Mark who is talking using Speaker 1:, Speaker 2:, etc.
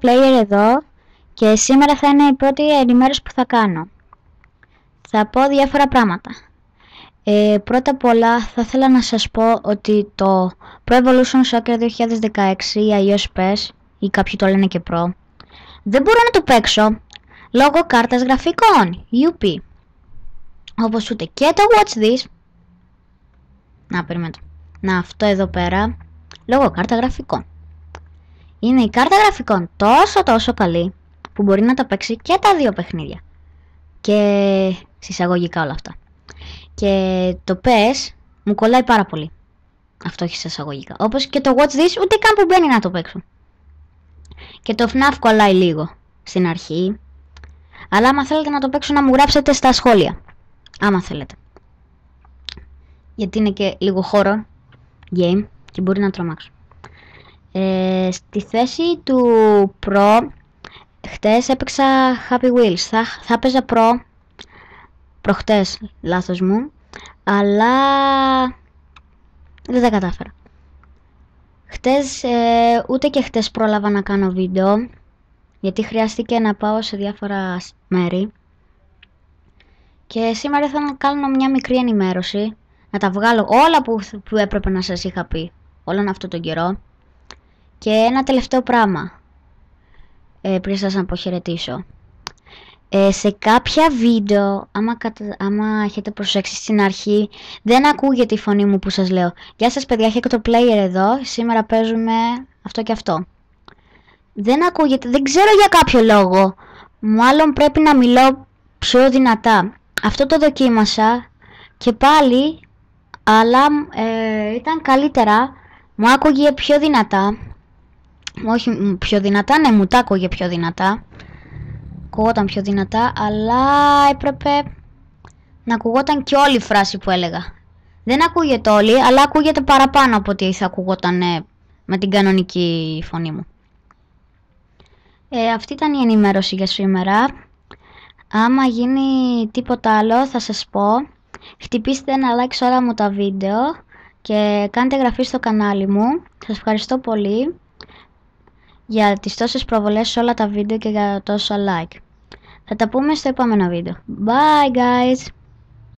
Speaker 1: Player εδώ και σήμερα θα είναι η πρώτη ενημέρωση που θα κάνω. Θα πω διάφορα πράγματα. Πρώτα απ' όλα θα ήθελα να σας πω ότι το Pro Evolution Soccer 2016 ή iOS PES ή κάποιοι το λένε και Pro δεν μπορώ να το παίξω λόγω κάρτας γραφικών UP, όπως ούτε και το Watch This. Να αυτό εδώ πέρα λόγω κάρτα γραφικών. Είναι η κάρτα γραφικών τόσο καλή που μπορεί να τα παίξει και τα δύο παιχνίδια και συσσαγωγικά όλα αυτά. Και το PES μου κολλάει πάρα πολύ. Αυτό έχει συσσαγωγικά. Όπως και το Watch This ούτε καν που μπαίνει να το παίξω. Και το FNAF κολλάει λίγο στην αρχή. Αλλά άμα θέλετε να το παίξω να μου γράψετε στα σχόλια. Άμα θέλετε. Γιατί είναι και λίγο horror game και μπορεί να τρομάξω. Στη θέση του Pro χτες έπαιξα Happy Wheels. Θα έπαιζα προχτές, λάθος μου, αλλά δεν τα κατάφερα. Χτες, ούτε και χτες πρόλαβα να κάνω βίντεο, γιατί χρειάστηκε να πάω σε διάφορα μέρη. Και σήμερα ήθελα να κάνω μια μικρή ενημέρωση, να τα βγάλω όλα που έπρεπε να σας είχα πει όλον αυτόν τον καιρό. Και ένα τελευταίο πράγμα, πριν σας αποχαιρετήσω. Σε κάποια βίντεο, άμα έχετε προσέξει στην αρχή, δεν ακούγεται η φωνή μου που σας λέω. Γεια σας παιδιά, έχω και το player εδώ, σήμερα παίζουμε αυτό και αυτό. Δεν ακούγεται, δεν ξέρω για κάποιο λόγο, μάλλον πρέπει να μιλώ πιο δυνατά. Αυτό το δοκίμασα και πάλι, αλλά ήταν καλύτερα, μου άκουγε πιο δυνατά. Όχι πιο δυνατά, ναι, μου τα άκουγε πιο δυνατά. Ακουγόταν πιο δυνατά, αλλά έπρεπε να ακουγόταν και όλη η φράση που έλεγα. Δεν ακούγεται όλη, αλλά ακούγεται παραπάνω από ότι θα ακουγόταν με την κανονική φωνή μου. Αυτή ήταν η ενημέρωση για σήμερα. Άμα γίνει τίποτα άλλο θα σας πω. Χτυπήστε ένα like σε όλα μου τα βίντεο και κάντε εγγραφή στο κανάλι μου. Σας ευχαριστώ πολύ για τις τόσες προβολές σε όλα τα βίντεο και για τόσα like. Θα τα πούμε στο επόμενο βίντεο. Bye guys!